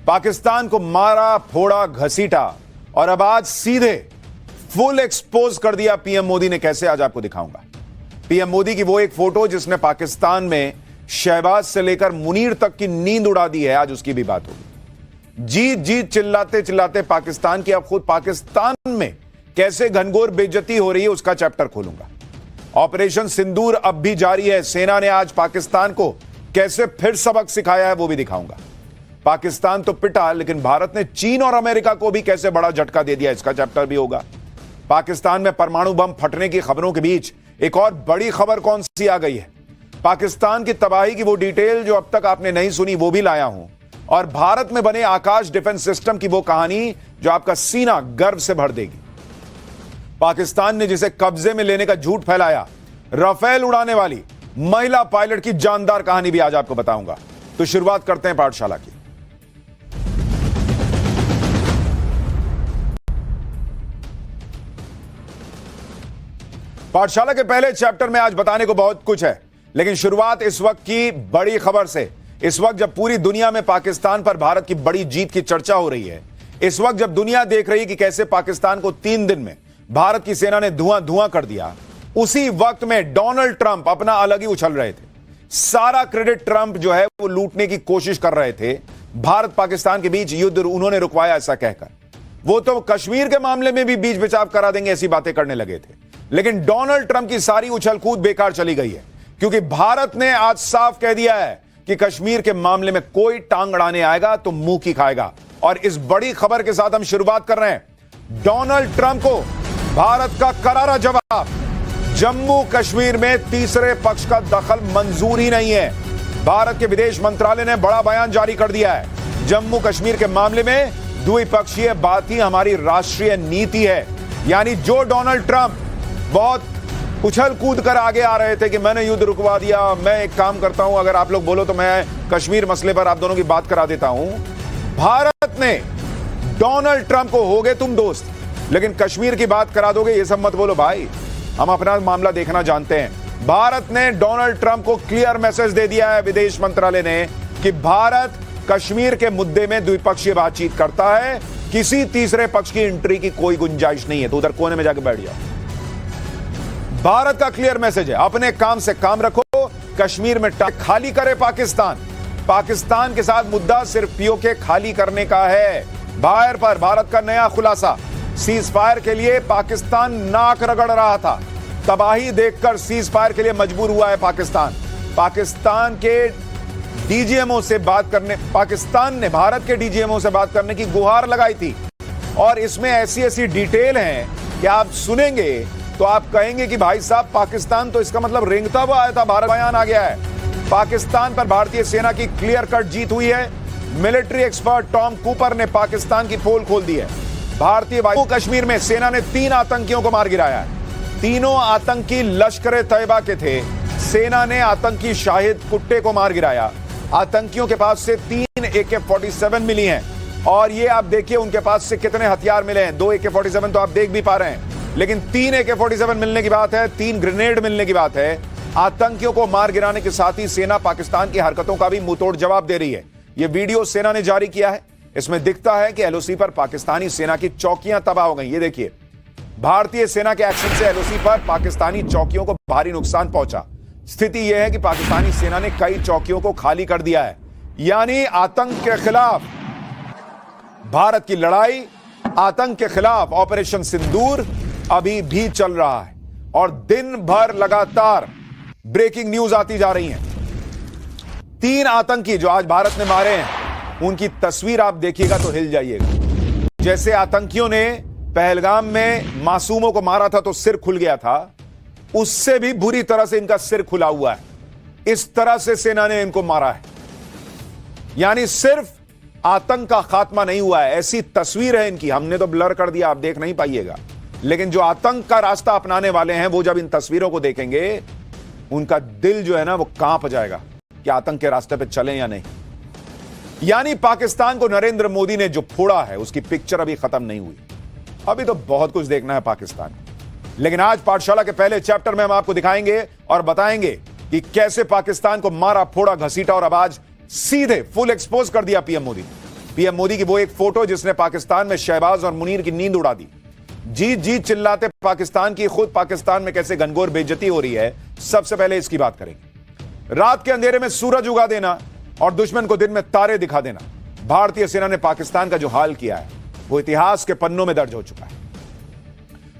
पाकिस्तान को मारा, फोड़ा, घसीटा और अब आज सीधे फुल एक्सपोज कर दिया पीएम मोदी ने। कैसे, आज आपको दिखाऊंगा। पीएम मोदी की वो एक फोटो जिसने पाकिस्तान में शहबाज से लेकर मुनीर तक की नींद उड़ा दी है, आज उसकी भी बात होगी। जीत जीत चिल्लाते चिल्लाते पाकिस्तान की, अब खुद पाकिस्तान में कैसे घनघोर बेइज्जती हो रही है उसका चैप्टर खोलूंगा। ऑपरेशन सिंदूर अब भी जारी है। सेना ने आज पाकिस्तान को कैसे फिर सबक सिखाया है वो भी दिखाऊंगा। पाकिस्तान तो पिटा, लेकिन भारत ने चीन और अमेरिका को भी कैसे बड़ा झटका दे दिया, इसका चैप्टर भी होगा। पाकिस्तान में परमाणु बम फटने की खबरों के बीच एक और बड़ी खबर कौन सी आ गई है। पाकिस्तान की तबाही की वो डिटेल जो अब तक आपने नहीं सुनी वो भी लाया हूं, और भारत में बने आकाश डिफेंस सिस्टम की वो कहानी जो आपका सीना गर्व से भर देगी। पाकिस्तान ने जिसे कब्जे में लेने का झूठ फैलाया, राफेल उड़ाने वाली महिला पायलट की जानदार कहानी भी आज आपको बताऊंगा। तो शुरुआत करते हैं पाठशाला की। पाठशाला के पहले चैप्टर में आज बताने को बहुत कुछ है, लेकिन शुरुआत इस वक्त की बड़ी खबर से। इस वक्त जब पूरी दुनिया में पाकिस्तान पर भारत की बड़ी जीत की चर्चा हो रही है, इस वक्त जब दुनिया देख रही है कि कैसे पाकिस्तान को 3 दिन में भारत की सेना ने धुआं धुआं कर दिया, उसी वक्त में डोनाल्ड ट्रंप अपना अलग ही उछल रहे थे। सारा क्रेडिट ट्रंप जो है वो लूटने की कोशिश कर रहे थे। भारत पाकिस्तान के बीच युद्ध उन्होंने रुकवाया ऐसा कहकर। वो तो कश्मीर के मामले में भी बीच बचाव करा देंगे ऐसी बातें करने लगे थे, लेकिन डोनाल्ड ट्रंप की सारी उछल कूद बेकार चली गई है, क्योंकि भारत ने आज साफ कह दिया है कि कश्मीर के मामले में कोई टांग अड़ाने आएगा तो मुंह की खाएगा। और इस बड़ी खबर के साथ हम शुरुआत कर रहे हैं। डोनाल्ड ट्रंप को भारत का करारा जवाब। जम्मू कश्मीर में तीसरे पक्ष का दखल मंजूर ही नहीं है। भारत के विदेश मंत्रालय ने बड़ा बयान जारी कर दिया है। जम्मू कश्मीर के मामले में द्विपक्षीय बात ही हमारी राष्ट्रीय नीति है। यानी जो डोनाल्ड ट्रंप बहुत उछल कूद कर आगे आ रहे थे कि मैंने युद्ध रुकवा दिया, मैं एक काम करता हूं, अगर आप लोग बोलो तो मैं कश्मीर मसले पर आप दोनों की बात करा देता हूं। भारत ने डोनाल्ड ट्रंप को, हो गए तुम दोस्त, लेकिन कश्मीर की बात करा दोगे, ये सब मत बोलो भाई, हम अपना मामला देखना जानते हैं। भारत ने डोनाल्ड ट्रंप को क्लियर मैसेज दे दिया है, विदेश मंत्रालय ने, कि भारत कश्मीर के मुद्दे में द्विपक्षीय बातचीत करता है, किसी तीसरे पक्ष की एंट्री की कोई गुंजाइश नहीं है। तो उधर कोने में जाकर बैठ जाओ। भारत का क्लियर मैसेज है, अपने काम से काम रखो, कश्मीर में खाली करे पाकिस्तान। पाकिस्तान के साथ मुद्दा सिर्फ पीओके खाली करने का है। बाहर पर भारत का नया खुलासा, सीज फायर के लिए पाकिस्तान नाक रगड़ रहा था, तबाही देखकर सीज फायर के लिए मजबूर हुआ है पाकिस्तान। पाकिस्तान के डीजीएमओ से बात करने, पाकिस्तान ने भारत के डीजीएमओ से बात करने की गुहार लगाई थी, और इसमें ऐसी ऐसी डिटेल हैं कि आप सुनेंगे तो आप कहेंगे कि भाई साहब, पाकिस्तान तो इसका मतलब रेंगता हुआ आया था, भारत बयान आ गया है। पाकिस्तान पर भारतीय सेना की क्लियर कट जीत हुई है। मिलिट्री एक्सपर्ट टॉम कूपर ने पाकिस्तान की पोल खोल दी है। भारतीय वायु कश्मीर में सेना ने 3 आतंकियों को मार गिराया है। तीनों आतंकी लश्कर तैयबा के थे। सेना ने आतंकी शाहिद कुट्टे को मार गिराया। आतंकियों के पास से 3 AK-47 मिली हैं, और ये आप देखिए उनके पास से कितने हथियार मिले हैं। 2 AK-47 तो आप देख भी पा रहे हैं, लेकिन 3 AK-47 मिलने की बात है, 3 ग्रेनेड मिलने की बात है। आतंकियों को मार गिराने के साथ ही सेना पाकिस्तान की हरकतों का भी मुंहतोड़ जवाब दे रही है। यह वीडियो सेना ने जारी किया है। इसमें दिखता है कि एलओसी पर पाकिस्तानी सेना की चौकियां तबाह हो गई। ये देखिए, भारतीय सेना के एक्शन से एलओसी पर पाकिस्तानी चौकियों को भारी नुकसान पहुंचा। स्थिति यह है कि पाकिस्तानी सेना ने कई चौकियों को खाली कर दिया है। यानी आतंक के खिलाफ भारत की लड़ाई, आतंक के खिलाफ ऑपरेशन सिंदूर अभी भी चल रहा है, और दिन भर लगातार ब्रेकिंग न्यूज आती जा रही हैं। 3 आतंकी जो आज भारत ने मारे हैं, उनकी तस्वीर आप देखिएगा तो हिल जाइएगा। जैसे आतंकियों ने पहलगाम में मासूमों को मारा था तो सिर खुल गया था, उससे भी बुरी तरह से इनका सिर खुला हुआ है। इस तरह से सेना ने इनको मारा है। यानी सिर्फ आतंक का खात्मा नहीं हुआ है, ऐसी तस्वीर है इनकी। हमने तो ब्लर कर दिया, आप देख नहीं पाइएगा, लेकिन जो आतंक का रास्ता अपनाने वाले हैं वो जब इन तस्वीरों को देखेंगे, उनका दिल जो है ना वो कांप जाएगा कि आतंक के रास्ते पे चलें या नहीं। यानी पाकिस्तान को नरेंद्र मोदी ने जो फोड़ा है, उसकी पिक्चर अभी खत्म नहीं हुई। अभी तो बहुत कुछ देखना है पाकिस्तान। लेकिन आज पाठशाला के पहले चैप्टर में हम आपको दिखाएंगे और बताएंगे कि कैसे पाकिस्तान को मारा, फोड़ा, घसीटा और अब आज सीधे फुल एक्सपोज कर दिया पीएम मोदी। पीएम मोदी की वो एक फोटो जिसने पाकिस्तान में शहबाज और मुनीर की नींद उड़ा दी। जीत जीत चिल्लाते पाकिस्तान की, खुद पाकिस्तान में कैसे घनघोर बेइज्जती हो रही है, सबसे पहले इसकी बात करेंगे। रात के अंधेरे में सूरज उगा देना और दुश्मन को दिन में तारे दिखा देना, भारतीय सेना ने पाकिस्तान का जो हाल किया है वो इतिहास के पन्नों में दर्ज हो चुका है।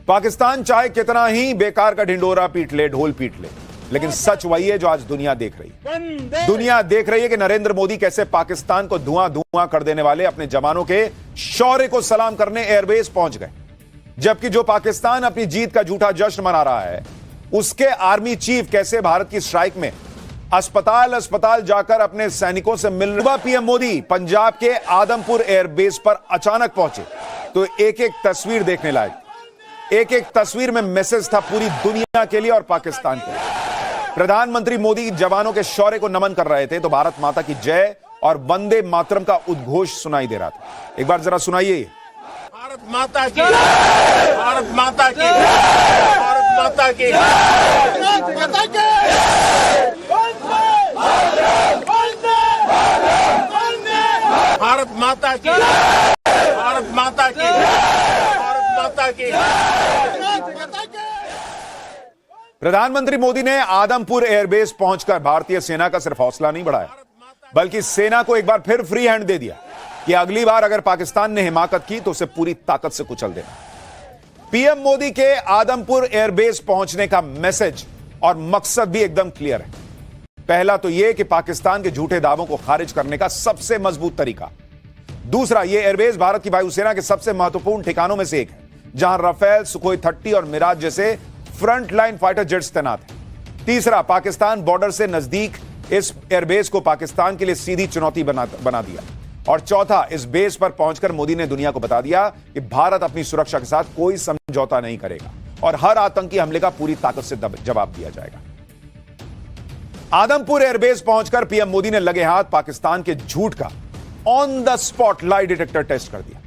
पाकिस्तान चाहे कितना ही बेकार का ढिंडोरा पीट ले, ढोल पीट ले, लेकिन सच वही है जो आज दुनिया देख रही है। दुनिया देख रही है कि नरेंद्र मोदी कैसे पाकिस्तान को धुआं धुआं कर देने वाले अपने जवानों के शौर्य को सलाम करने एयरबेस पहुंच गए, जबकि जो पाकिस्तान अपनी जीत का झूठा जश्न मना रहा है उसके आर्मी चीफ कैसे भारत की स्ट्राइक में अस्पताल अस्पताल जाकर अपने सैनिकों से मिल रहे। पीएम मोदी पंजाब के आदमपुर एयरबेस पर अचानक पहुंचे तो एक एक तस्वीर देखने लायक, एक एक तस्वीर में मैसेज था पूरी दुनिया के लिए और पाकिस्तान के लिए। प्रधानमंत्री मोदी जवानों के शौर्य को नमन कर रहे थे तो भारत माता की जय और वंदे मातरम का उद्घोष सुनाई दे रहा था। एक बार जरा सुनाइए। भारत माता की, भारत माता की, भारत माता की, भारत माता की, भारत माता की, भारत माता की, भारत माता की। प्रधानमंत्री मोदी ने आदमपुर एयरबेस पहुंचकर भारतीय सेना का सिर्फ हौसला नहीं बढ़ाया, बल्कि सेना को एक बार फिर फ्री हैंड दे दिया कि अगली बार अगर पाकिस्तान ने हिमाकत की तो उसे पूरी ताकत से कुचल देना। पीएम मोदी के आदमपुर एयरबेस पहुंचने का मैसेज और मकसद भी एकदम क्लियर है। पहला तो यह कि पाकिस्तान के झूठे दावों को खारिज करने का सबसे मजबूत तरीका। दूसरा, यह एयरबेस भारत की वायुसेना के सबसे महत्वपूर्ण ठिकानों में से एक है, जहां राफेल, सुखोई 30 और मिराज जैसे फ्रंट लाइन फाइटर जेट्स तैनात हैं। तीसरा, पाकिस्तान बॉर्डर से नजदीक इस एयरबेस को पाकिस्तान के लिए सीधी चुनौती बना दिया। और चौथा, इस बेस पर पहुंचकर मोदी ने दुनिया को बता दिया कि भारत अपनी सुरक्षा के साथ कोई समझौता नहीं करेगा और हर आतंकी हमले का पूरी ताकत से जवाब दिया जाएगा। आदमपुर एयरबेस पहुंचकर पीएम मोदी ने लगे हाथ पाकिस्तान के झूठ का on the spot lie detector test कर दिया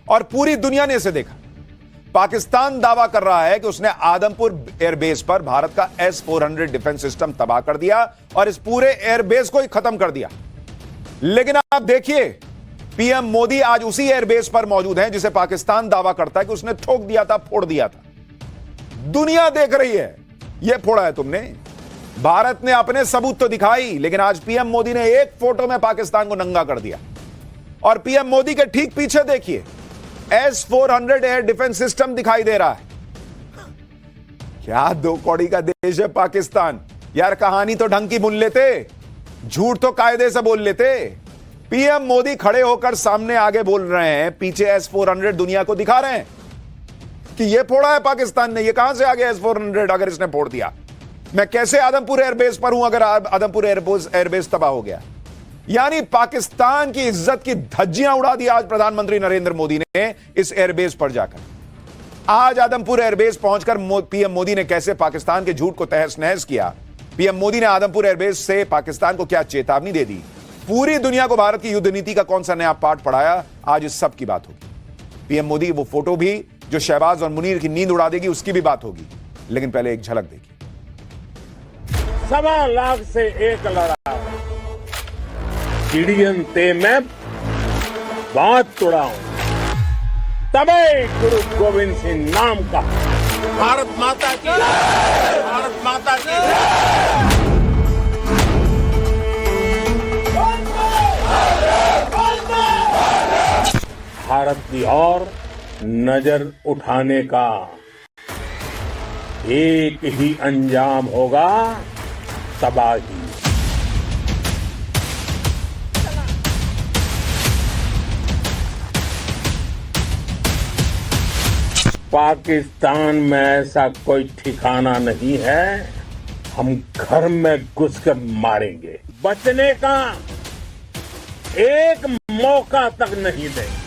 और पूरी दुनिया ने इसे देखा। पाकिस्तान दावा कर रहा है कि उसने आदमपुर एयरबेस पर भारत का S-400 डिफेंस सिस्टम तबाह कर दिया और इस पूरे एयरबेस को ही खत्म कर दिया। लेकिन आप देखिए, पीएम मोदी आज उसी एयरबेस पर मौजूद हैं जिसे पाकिस्तान दावा करता है कि उसने ठोक दिया था, फोड़ दिया था। दुनिया देख रही है, यह फोड़ा है तुमने। भारत ने अपने सबूत तो दिखाई, लेकिन आज पीएम मोदी ने एक फोटो में पाकिस्तान को नंगा कर दिया। और पीएम मोदी के ठीक पीछे देखिए, S-400 एयर डिफेंस सिस्टम दिखाई दे रहा है। क्या दो कौड़ी का देश है पाकिस्तान। यार, कहानी तो ढंग की बुन लेते, झूठ तो कायदे से बोल लेते। पीएम मोदी खड़े होकर सामने आगे बोल रहे हैं, पीछे S-400 दुनिया को दिखा रहे हैं कि यह फोड़ा है पाकिस्तान ने। यह कहां से आ गया S-400? अगर इसने फोड़ दिया, मैं कैसे आदमपुर एयरबेस पर हूं अगर आदमपुर एयरबेस तबाह हो गया? यानी पाकिस्तान की इज्जत की धज्जियां उड़ा दी आज प्रधानमंत्री नरेंद्र मोदी ने इस एयरबेस पर जाकर। आज आदमपुर एयरबेस पहुंचकर पीएम मोदी ने कैसे पाकिस्तान के झूठ को तहस नहस किया। पीएम मोदी ने आदमपुर एयरबेस से पाकिस्तान को क्या चेतावनी दे दी, पूरी दुनिया को भारत की युद्ध नीति का कौन सा नया पाठ पढ़ाया, आज इस सब की बात होगी। पीएम मोदी की वो फोटो भी जो शहबाज और मुनीर की नींद उड़ा देगी, उसकी भी बात होगी। लेकिन पहले एक झलक देखिए। 1.25 लाख से एक लड़ा, चिड़ियन ते मैं बात तोड़ाऊं, तबे गुरु गोविंद सिंह नाम का। भारत माता की, भारत माता की। भारत की ओर नजर उठाने का एक ही अंजाम होगा, तबाही। पाकिस्तान में ऐसा कोई ठिकाना नहीं है, हम घर में घुसकर मारेंगे। बचने का एक मौका तक नहीं देंगे।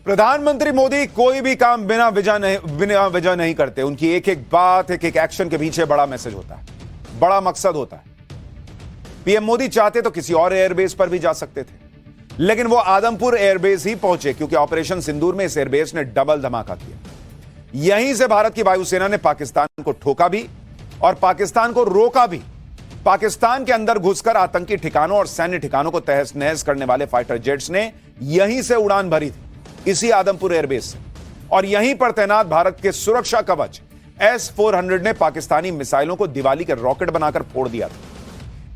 प्रधानमंत्री मोदी कोई भी काम बिना वजह नहीं करते। उनकी एक एक बात, एक एक एक्शन के पीछे बड़ा मैसेज होता है, बड़ा मकसद होता है। पीएम मोदी चाहते तो किसी और एयरबेस पर भी जा सकते थे, लेकिन वो आदमपुर एयरबेस ही पहुंचे क्योंकि ऑपरेशन सिंदूर में इस एयरबेस ने डबल धमाका किया। यहीं से भारत की वायुसेना ने पाकिस्तान को ठोका भी और पाकिस्तान को रोका भी। पाकिस्तान के अंदर घुसकर आतंकी ठिकानों और सैन्य ठिकानों को तहस नहस करने वाले फाइटर जेट्स ने यहीं से उड़ान भरी थी, इसी आदमपुर एयरबेस से। और यहीं पर तैनात भारत के सुरक्षा कवच S-400 ने पाकिस्तानी मिसाइलों को दिवाली के रॉकेट बनाकर फोड़ दिया था।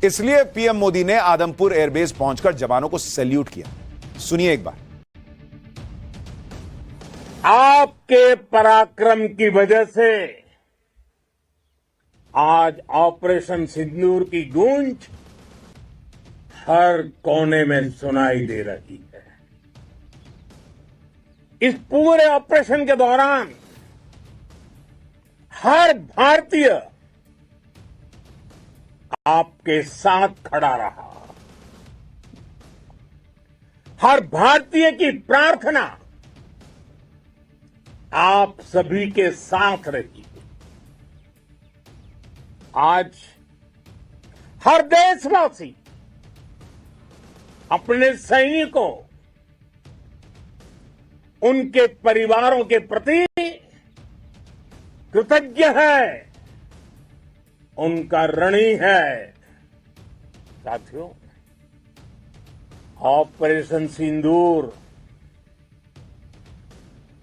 इसलिए पीएम मोदी ने आदमपुर एयरबेस पहुंचकर जवानों को सैल्यूट किया। सुनिए एक बार। आपके पराक्रम की वजह से आज ऑपरेशन सिंदूर की गूंज हर कोने में सुनाई दे रही है। इस पूरे ऑपरेशन के दौरान हर भारतीय आपके साथ खड़ा रहा। हर भारतीय की प्रार्थना आप सभी के साथ रही। आज हर देशवासी अपने सैनिकों, उनके परिवारों के प्रति कृतज्ञ है, उनका ऋणी है। साथियों, ऑपरेशन सिंदूर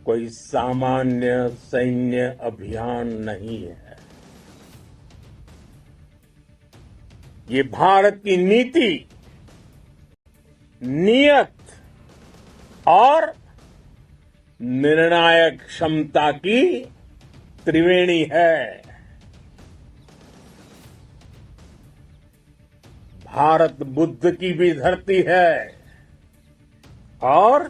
कोई सामान्य सैन्य अभियान नहीं है। ये भारत की नीति, नियत और निर्णायक क्षमता की त्रिवेणी है। भारत बुद्ध की भी धरती है और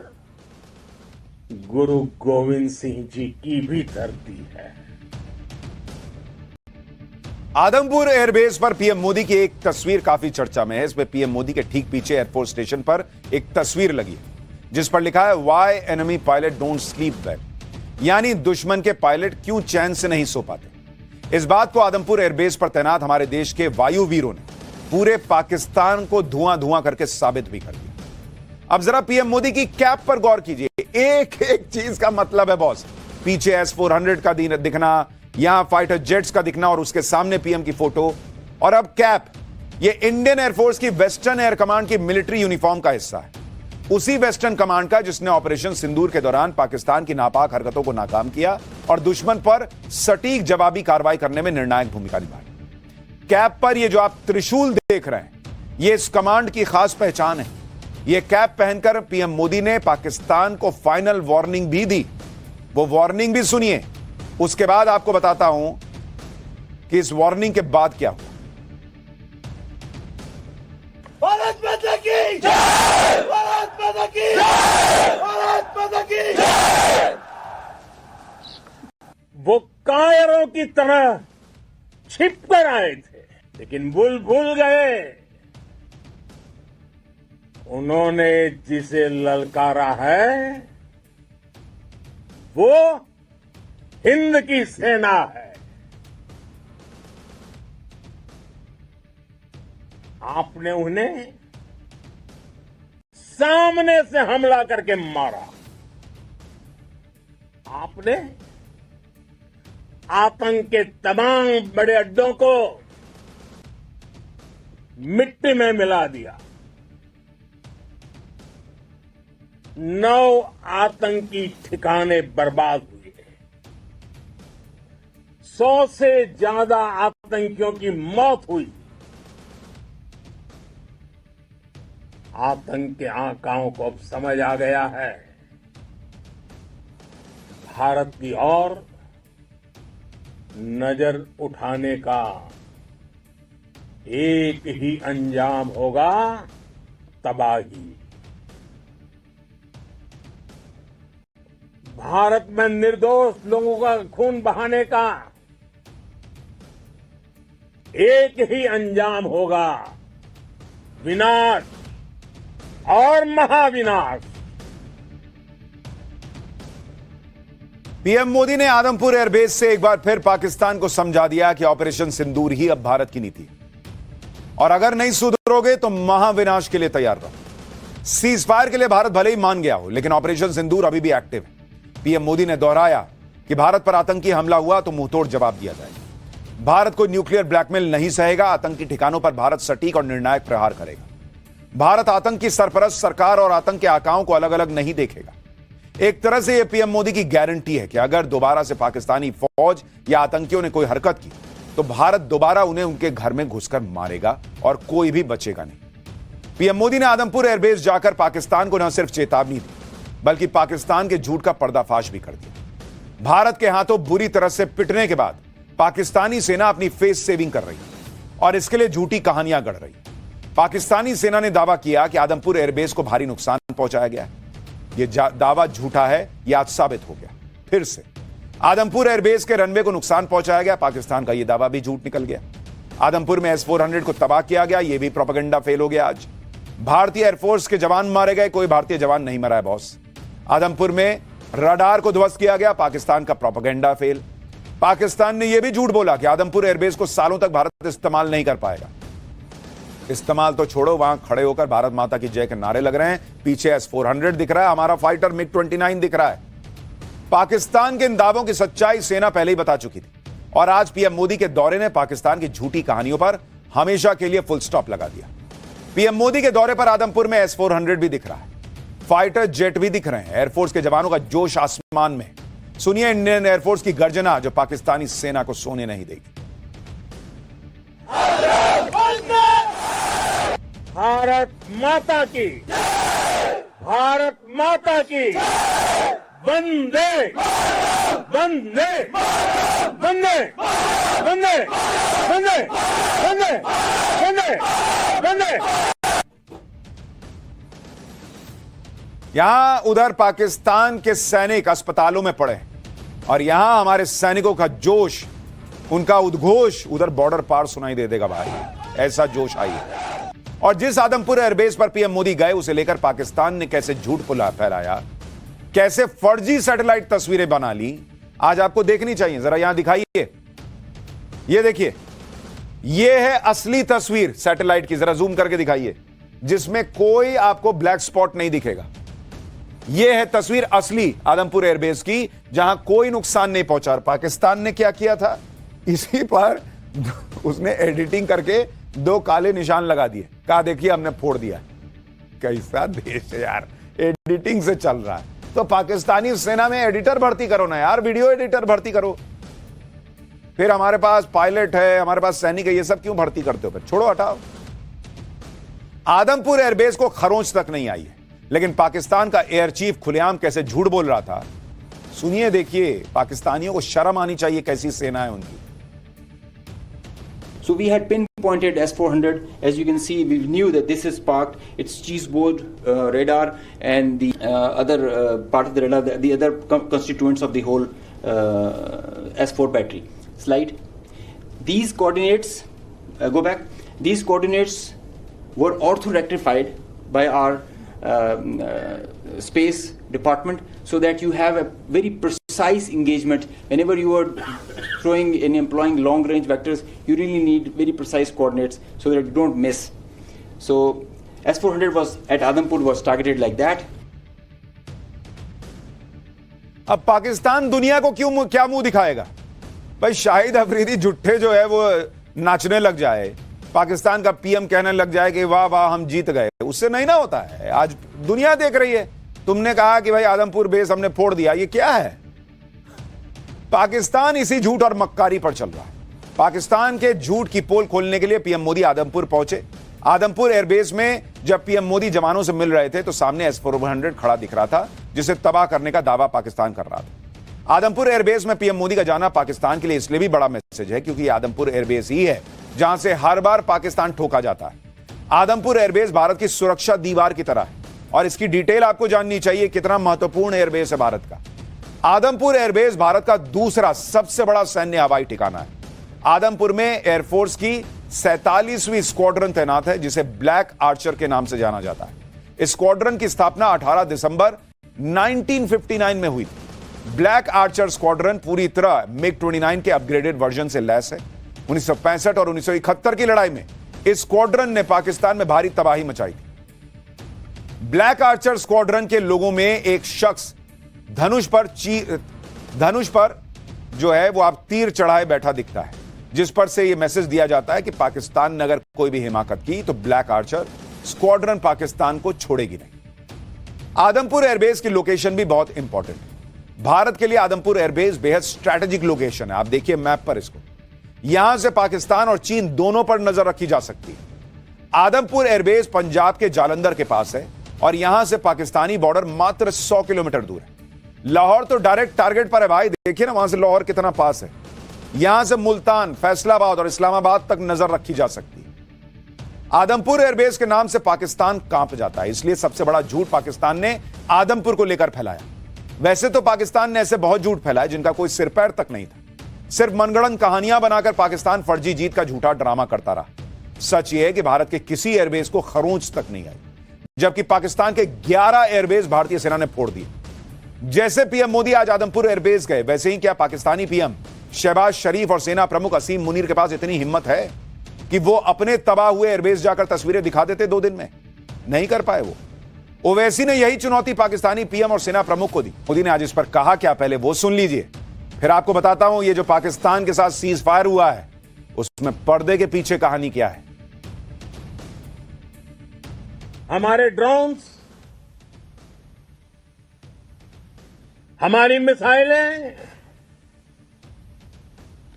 गुरु गोविंद सिंह जी की भी धरती है। आदमपुर एयरबेस पर पीएम मोदी की एक तस्वीर काफी चर्चा में है। इसमें पीएम मोदी के ठीक पीछे एयरफोर्स स्टेशन पर एक तस्वीर लगी है जिस पर लिखा है why enemy pilot don't sleep well, यानी दुश्मन के पायलट क्यों चैन से नहीं सो पाते। इस बात को आदमपुर एयरबेस पर तैनात हमारे देश के वायु वीरों ने पूरे पाकिस्तान को धुआं धुआं करके साबित भी कर दिया। अब जरा पीएम मोदी की कैप पर गौर कीजिए। एक एक चीज का मतलब है बॉस। पीछे S-400 का दिखना, यहां फाइटर जेट्स का दिखना और उसके सामने पीएम की फोटो, और अब कैप। ये इंडियन एयरफोर्स की वेस्टर्न एयर कमांड की मिलिट्री यूनिफॉर्म का हिस्सा है। उसी वेस्टर्न कमांड का जिसने ऑपरेशन सिंदूर के दौरान पाकिस्तान की नापाक हरकतों को नाकाम किया और दुश्मन पर सटीक जवाबी कार्रवाई करने में निर्णायक भूमिका निभाई। कैप पर ये जो आप त्रिशूल देख रहे हैं, ये इस कमांड की खास पहचान है। ये कैप पहनकर पीएम मोदी ने पाकिस्तान को फाइनल वार्निंग भी दी। वो वार्निंग भी सुनिए, उसके बाद आपको बताता हूं कि इस वार्निंग के बाद क्या हुआ। भारत माता की जय! भारत माता की जय! भारत माता की जय! वो कायरों की तरह छिपकर आए थे, लेकिन भूल गए उन्होंने जिसे ललकारा है वो हिंद की सेना है। आपने उन्हें सामने से हमला करके मारा। आपने आतंक के तमाम बड़े अड्डों को मिट्टी में मिला दिया। 9 आतंकी ठिकाने बर्बाद हुए। 100 से ज्यादा आतंकियों की मौत हुई। आतंक के आकाओं को अब समझ आ गया है भारत की ओर नजर उठाने का एक ही अंजाम होगा, तबाही। भारत में निर्दोष लोगों का खून बहाने का एक ही अंजाम होगा, विनाश और महाविनाश। पीएम मोदी ने आदमपुर एयरबेस से एक बार फिर पाकिस्तान को समझा दिया कि ऑपरेशन सिंदूर ही अब भारत की नीति है और अगर नहीं सुधरोगे तो महाविनाश के लिए तैयार रहो। सीज फायर के लिए भारत भले ही मान गया हो, लेकिन ऑपरेशन सिंदूर अभी भी एक्टिव है। पीएम मोदी ने दोहराया कि भारत पर आतंकी हमला हुआ तो मुंहतोड़ जवाब दिया जाएगा। भारत को न्यूक्लियर ब्लैकमेल नहीं सहेगा। आतंकी ठिकानों पर भारत सटीक और निर्णायक प्रहार करेगा। भारत आतंक की सरपरस्त सरकार और आतंक के आकाओं को अलग अलग नहीं देखेगा। एक तरह से यह पीएम मोदी की गारंटी है कि अगर दोबारा से पाकिस्तानी फौज या आतंकियों ने कोई हरकत की तो भारत दोबारा उन्हें उनके घर में घुसकर मारेगा और कोई भी बचेगा नहीं। पीएम मोदी ने आदमपुर एयरबेस जाकर पाकिस्तान को न सिर्फ चेतावनी दी बल्कि पाकिस्तान के झूठ का पर्दाफाश भी कर दिया। भारत के हाथों बुरी तरह से पिटने के बाद पाकिस्तानी सेना अपनी फेस सेविंग कर रही है और इसके लिए झूठी कहानियां गढ़ रही है। पाकिस्तानी सेना ने दावा किया कि आदमपुर एयरबेस को भारी नुकसान पहुंचाया गया है। यह दावा झूठा है, यह आज साबित हो गया। फिर से आदमपुर एयरबेस के रनवे को नुकसान पहुंचाया गया। पाकिस्तान का यह दावा भी झूठ निकल गया। आदमपुर में S-400 को तबाह किया गया, यह भी प्रोपेगेंडा फेल हो गया। आज भारतीय एयरफोर्स के जवान मारे गए, कोई भारतीय जवान नहीं मरा है बॉस। आदमपुर में रडार को ध्वस्त किया गया, पाकिस्तान का प्रोपेगेंडा फेल। पाकिस्तान ने यह भी झूठ बोला कि आदमपुर एयरबेस को सालों तक भारत इस्तेमाल नहीं कर पाएगा। इस्तेमाल तो छोड़ो, वहां खड़े होकर भारत माता की जय के नारे लग रहे हैं। पीछे S-400 दिख रहा है, हमारा फाइटर MiG-29 दिख रहा है। पाकिस्तान के इन दावों की सच्चाई सेना पहले ही बता चुकी थी और आज पीएम मोदी के दौरे ने पाकिस्तान की झूठी कहानियों पर हमेशा के लिए फुल स्टॉप लगा दिया। पीएम मोदी के दौरे पर आदमपुर में S-400 भी दिख रहा है, फाइटर जेट भी दिख रहे हैं। एयरफोर्स के जवानों का जोश आसमान में। सुनिए इंडियन एयरफोर्स की गर्जना जो पाकिस्तानी सेना को सोने नहीं देगी। भारत माता की, भारत माता की, वंदे वंदे वंदे वंदे वंदे वंदे वंदे वंदे। यहां उधर पाकिस्तान के सैनिक अस्पतालों में पड़े और यहां हमारे सैनिकों का जोश, उनका उद्घोष उधर बॉर्डर पार सुनाई दे देगा भाई। ऐसा जोश आई है। और जिस आदमपुर एयरबेस पर पीएम मोदी गए उसे लेकर पाकिस्तान ने कैसे झूठ फैलाया, कैसे फर्जी सैटेलाइट तस्वीरें बना ली, आज आपको देखनी चाहिए। जरा यहां दिखाइए, ये देखिए, ये है असली तस्वीर सैटेलाइट की। जरा जूम करके दिखाइए, जिसमें कोई आपको ब्लैक स्पॉट नहीं दिखेगा। यह है तस्वीर असली आदमपुर एयरबेस की, जहां कोई नुकसान नहीं पहुंचा। पाकिस्तान ने क्या किया था, इसी पर उसने एडिटिंग करके 2 काले निशान लगा दिए, कहा देखिए हमने फोड़ दिया। कैसा देश है यार, एडिटिंग से चल रहा है। तो पाकिस्तानी सेना में एडिटर भर्ती करो ना यार, वीडियो एडिटर भर्ती करो। फिर हमारे पास पायलट है, हमारे पास सैनिक है, ये सब क्यों भर्ती करते हो? फिर छोड़ो, हटाओ। आदमपुर एयरबेस को खरोंच तक नहीं आई है, लेकिन पाकिस्तान का एयर चीफ खुलेआम कैसे झूठ बोल रहा था, सुनिए, देखिए। पाकिस्तानियों को शर्म आनी चाहिए, कैसी सेना है उनकी। So we had pinpointed S-400. As you can see, we knew that this is parked. It's cheeseboard radar and the other part of the radar, the other constituents of the whole S4 battery. Slide. These coordinates, go back. These coordinates were ortho-rectified by our space department so that you have a very precise engagement. Whenever you are throwing and employing long range vectors, you really need very precise coordinates so that you don't miss. So S-400 was at Adampur was targeted like that. अब पाकिस्तान दुनिया को क्या मुंह दिखाएगा भाई? शाहिद अफरीदी जुट्ठे जो है वो नाचने लग जाए, पाकिस्तान का पीएम कहने लग जाए कि वाह वाह हम जीत गए, उससे नहीं ना होता है। आज दुनिया देख रही है। तुमने कहा कि भाई आदमपुर बेस हमने फोड़ दिया, ये क्या है? पाकिस्तान इसी झूठ और मक्कारी पर चल रहा है। पाकिस्तान के झूठ की पोल खोलने के लिए पीएम मोदी आदमपुर पहुंचे। आदमपुर एयरबेस में जब पीएम मोदी जवानों से मिल रहे थे तो सामने S-400 खड़ा दिख रहा था, जिसे तबाह करने का दावा पाकिस्तान कर रहा था। आदमपुर एयरबेस में पीएम मोदी का जाना पाकिस्तान के लिए इसलिए भी बड़ा मैसेज है क्योंकि आदमपुर एयरबेस ही है जहां से हर बार पाकिस्तान ठोका जाता है। आदमपुर एयरबेस भारत की सुरक्षा दीवार की तरह है और इसकी डिटेल आपको जाननी चाहिए, कितना महत्वपूर्ण एयरबेस है भारत का। आदमपुर एयरबेस भारत का दूसरा सबसे बड़ा सैन्य हवाई ठिकाना है। आदमपुर में एयरफोर्स की 47वीं स्क्वाड्रन तैनात है, जिसे ब्लैक आर्चर के नाम से जाना जाता है। इस स्क्वाड्रन की स्थापना 18 दिसंबर 1959 में हुई थी। ब्लैक आर्चर स्क्वाड्रन पूरी तरह MiG-29 के अपग्रेडेड वर्जन से लैस है। 1965 और 1971 की लड़ाई में इस स्क्वाड्रन ने पाकिस्तान में भारी तबाही मचाई थी। ब्लैक आर्चर स्क्वाड्रन के लोगों में एक शख्स धनुष पर जो है वो आप तीर चढ़ाए बैठा दिखता है। जिस पर से यह मैसेज दिया जाता है कि पाकिस्तान ने अगर कोई भी हिमाकत की तो ब्लैक आर्चर स्क्वाड्रन पाकिस्तान को छोड़ेगी नहीं। आदमपुर एयरबेस की लोकेशन भी बहुत इंपॉर्टेंट है। भारत के लिए आदमपुर एयरबेस बेहद स्ट्रैटेजिक लोकेशन है। आप देखिए मैप पर इसको, यहां से पाकिस्तान और चीन दोनों पर नजर रखी जा सकती है। आदमपुर एयरबेस पंजाब के जालंधर के पास है और यहां से पाकिस्तानी बॉर्डर मात्र 100 किलोमीटर दूर है। लाहौर तो डायरेक्ट टारगेट पर है भाई, देखिए ना वहां से लाहौर कितना पास है। यहां से मुल्तान, फैसलाबाद और इस्लामाबाद तक नजर रखी जा सकती है। आदमपुर एयरबेस के नाम से पाकिस्तान कांप जाता है, इसलिए सबसे बड़ा झूठ पाकिस्तान ने आदमपुर को लेकर फैलाया। वैसे तो पाकिस्तान ने ऐसे बहुत झूठ फैलाए जिनका कोई सिर पैर तक नहीं था। सिर्फ मनगढ़ंत कहानियां बनाकर पाकिस्तान फर्जी जीत का झूठा ड्रामा करता रहा। सच यह है कि भारत के किसी एयरबेस को खरोंच तक नहीं आई, जबकि पाकिस्तान के 11 एयरबेस भारतीय सेना ने फोड़ दिए। जैसे पीएम मोदी आज आदमपुर एयरबेस गए, वैसे ही क्या पाकिस्तानी पीएम शहबाज शरीफ और सेना प्रमुख असीम मुनीर के पास इतनी हिम्मत है कि वो अपने तबाह हुए एयरबेस जाकर तस्वीरें दिखा देते 2 दिन में? नहीं कर पाए वो। ओवैसी ने यही चुनौती पाकिस्तानी पीएम और सेना प्रमुख को दी। मोदी ने आज इस पर कहा क्या, पहले वो सुन लीजिए, फिर आपको बताता हूं ये जो पाकिस्तान के साथ सीज फायर हुआ है उसमें पर्दे के पीछे कहानी क्या है। हमारे ड्रोन्स, हमारी मिसाइलें,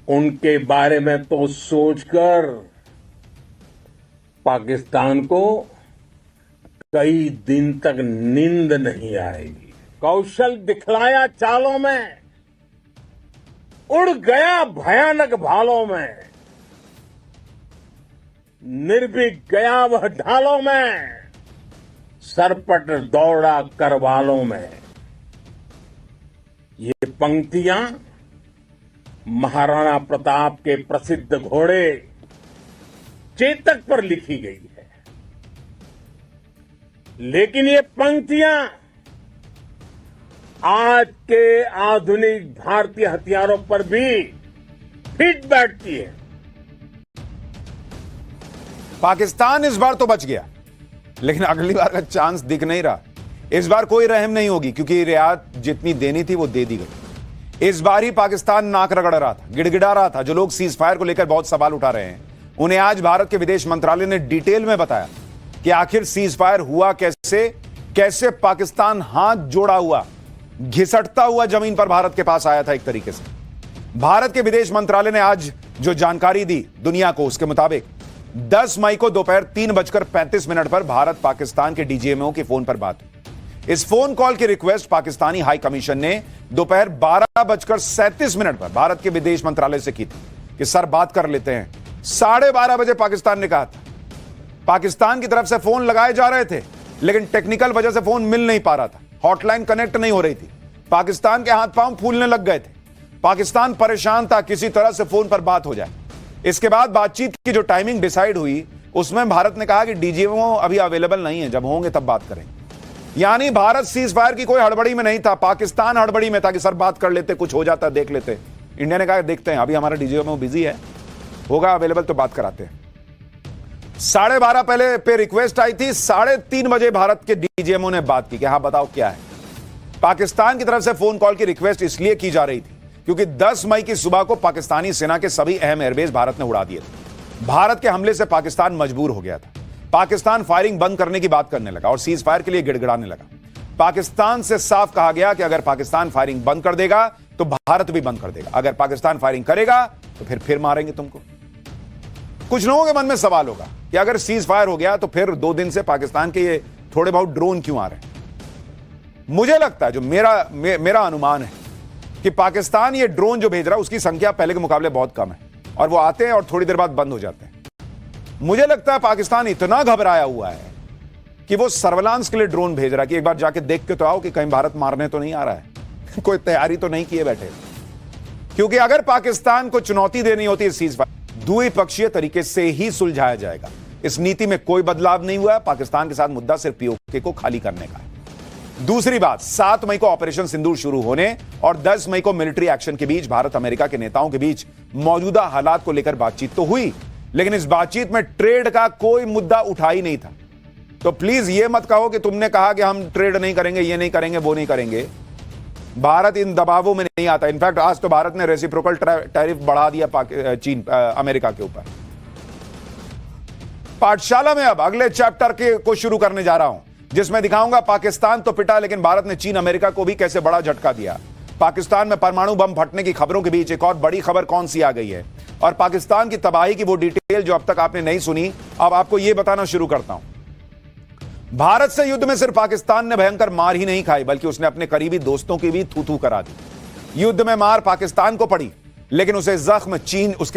उनके बारे में तो सोचकर पाकिस्तान को कई दिन तक नींद नहीं आएगी। कौशल दिखलाया चालों में, उड़ गया भयानक भालों में, निर्भीक गया वह ढालों में, सरपट दौड़ा करवालों में। ये पंक्तियां महाराणा प्रताप के प्रसिद्ध घोड़े चेतक पर लिखी गई है, लेकिन ये पंक्तियां आज के आधुनिक भारतीय हथियारों पर भी फिट बैठती है। पाकिस्तान इस बार तो बच गया, लेकिन अगली बार का चांस दिख नहीं रहा। इस बार कोई रहम नहीं होगी, क्योंकि रियायत जितनी देनी थी वो दे दी गई। इस बार ही पाकिस्तान नाक रगड़ रहा था, गिड़गिड़ा रहा था। जो लोग सीज फायर को लेकर बहुत सवाल उठा रहे हैं, उन्हें आज भारत के विदेश मंत्रालय ने डिटेल में बताया कि आखिर सीज फायर हुआ कैसे, कैसे पाकिस्तान हाथ जोड़ा हुआ घिसटता हुआ जमीन पर भारत के पास आया था। एक तरीके से भारत के विदेश मंत्रालय ने आज जो जानकारी दी दुनिया को, उसके मुताबिक 10 मई को दोपहर 3:35 पर भारत पाकिस्तान के डीजीएमओ के फोन पर बात हुई। इस फोन कॉल की रिक्वेस्ट पाकिस्तानी हाई कमीशन ने दोपहर 12:37 पर भारत के विदेश मंत्रालय से की थी कि सर बात कर लेते हैं। 12:30 बजे पाकिस्तान ने कहा था। पाकिस्तान की तरफ से फोन लगाए जा रहे थे, लेकिन टेक्निकल वजह से फोन मिल नहीं पा रहा था, हॉटलाइन कनेक्ट नहीं हो रही थी। पाकिस्तान के हाथ पांव फूलने लग गए थे। पाकिस्तान परेशान था किसी तरह से फोन पर बात हो जाए। इसके बाद बातचीत की जो टाइमिंग डिसाइड हुई, उसमें भारत ने कहा कि डीजीएमओ अभी अवेलेबल नहीं है, जब होंगे तब बात करेंगे। यानी भारत सीज फायर की कोई हड़बड़ी में नहीं था, पाकिस्तान हड़बड़ी में था कि सर बात कर लेते, कुछ हो जाता देख लेते। इंडिया ने कहा देखते हैं, अभी हमारा डीजीएमओ बिजी है, होगा अवेलेबल तो बात कराते हैं। 12:30 पहले पे रिक्वेस्ट आई थी, 3:30 बजे भारत के डीजीएमओ ने बात की कि हाँ बताओ क्या है। पाकिस्तान की तरफ से फोन कॉल की रिक्वेस्ट इसलिए की जा रही थी क्योंकि 10 मई की सुबह को पाकिस्तानी सेना के सभी अहम एयरबेस भारत ने उड़ा दिए थे। भारत के हमले से पाकिस्तान मजबूर हो गया था। पाकिस्तान फायरिंग बंद करने की बात करने लगा और सीज फायर के लिए गिड़गिड़ाने लगा। पाकिस्तान से साफ कहा गया कि अगर पाकिस्तान फायरिंग बंद कर देगा तो भारत भी बंद कर देगा, अगर पाकिस्तान फायरिंग करेगा तो फिर मारेंगे तुमको। कुछ लोगों के मन में सवाल होगा कि अगर सीज फायर हो गया तो फिर 2 दिन से पाकिस्तान के ये थोड़े बहुत ड्रोन क्यों आ रहे हैं। मुझे लगता है, जो मेरा अनुमान है कि पाकिस्तान ये ड्रोन जो भेज रहा है उसकी संख्या पहले के मुकाबले बहुत कम है और वो आते हैं और थोड़ी देर बाद बंद हो जाते हैं। मुझे लगता है पाकिस्तान इतना घबराया हुआ है कि वो सर्विलांस के लिए ड्रोन भेज रहा है कि एक बार जाके देख के तो आओ कि कहीं भारत मारने तो नहीं आ रहा है, कोई तैयारी तो नहीं किए बैठे। क्योंकि अगर पाकिस्तान को चुनौती देनी होती है सीज फायर, द्विपक्षीय तरीके से ही सुलझाया जाएगा। इस नीति में कोई बदलाव नहीं हुआ है। पाकिस्तान के साथ मुद्दा सिर्फ पीओके को खाली करने का है। दूसरी बात, 7 मई को ऑपरेशन सिंदूर शुरू होने और 10 मई को मिलिट्री एक्शन के बीच भारत अमेरिका के नेताओं के बीच मौजूदा हालात को लेकर बातचीत तो हुई, लेकिन इस बातचीत में ट्रेड का कोई मुद्दा उठा ही नहीं था। तो प्लीज ये मत कहो कि तुमने कहा कि हम ट्रेड नहीं करेंगे, ये नहीं करेंगे, वो नहीं करेंगे। भारत इन दबावों में नहीं आता। इनफैक्ट आज तो भारत ने रेसिप्रोकल टैरिफ बढ़ा दिया अमेरिका के ऊपर। पाठशाला में अब अगले चैप्टर को शुरू करने जा रहा हूं, जिसमें दिखाऊंगा पाकिस्तान तो पिटा, लेकिन भारत ने चीन अमेरिका को भी कैसे बड़ा झटका दिया। पाकिस्तान में परमाणु बम फटने की खबरों के बीच एक और बड़ी खबर कौन सी आ गई है, और पाकिस्तान की तबाही की वो डिटेल जो अब तक आपने नहीं सुनी, अब आपको यह बताना शुरू करता हूं। भारत से युद्ध में सिर्फ पाकिस्तान ने भयंकर मार ही नहीं खाई, बल्कि उसने अपने करीबी दोस्तों की भी थू थू करा दी। युद्ध में मार पाकिस्तान को पड़ी, लेकिन उसके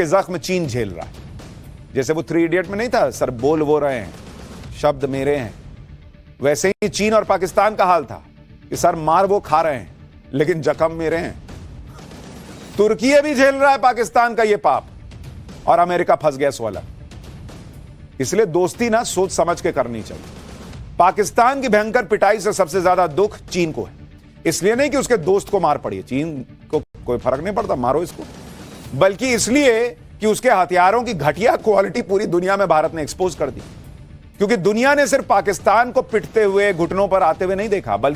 जख्म चीन झेल रहा है। जैसे वो 3 इडियट में नहीं था, सर बोल वो रहे हैं, शब्द मेरे हैं, वैसे ही चीन और पाकिस्तान का हाल था कि सर मार वो खा रहे हैं, लेकिन जख्म मेरे हैं। तुर्की भी झेल रहा है पाकिस्तान का ये पाप, और अमेरिका फंस गया सोलह। इसलिए दोस्ती ना सोच समझ के करनी चाहिए। पाकिस्तान की भयंकर पिटाई से सबसे ज्यादा दुख चीन को है, इसलिए नहीं कि उसके दोस्त को मार पड़ी है, चीन को कोई फर्क नहीं पड़ता, मारो इसको, बल्कि इसलिए कि उसके हथियारों की घटिया क्वालिटी पूरी दुनिया में भारत ने एक्सपोज कर दी। क्योंकि दुनिया ने सिर्फ पाकिस्तान को पिटते हुए, घुटनों पर आते हुए नहीं देखा, बल्कि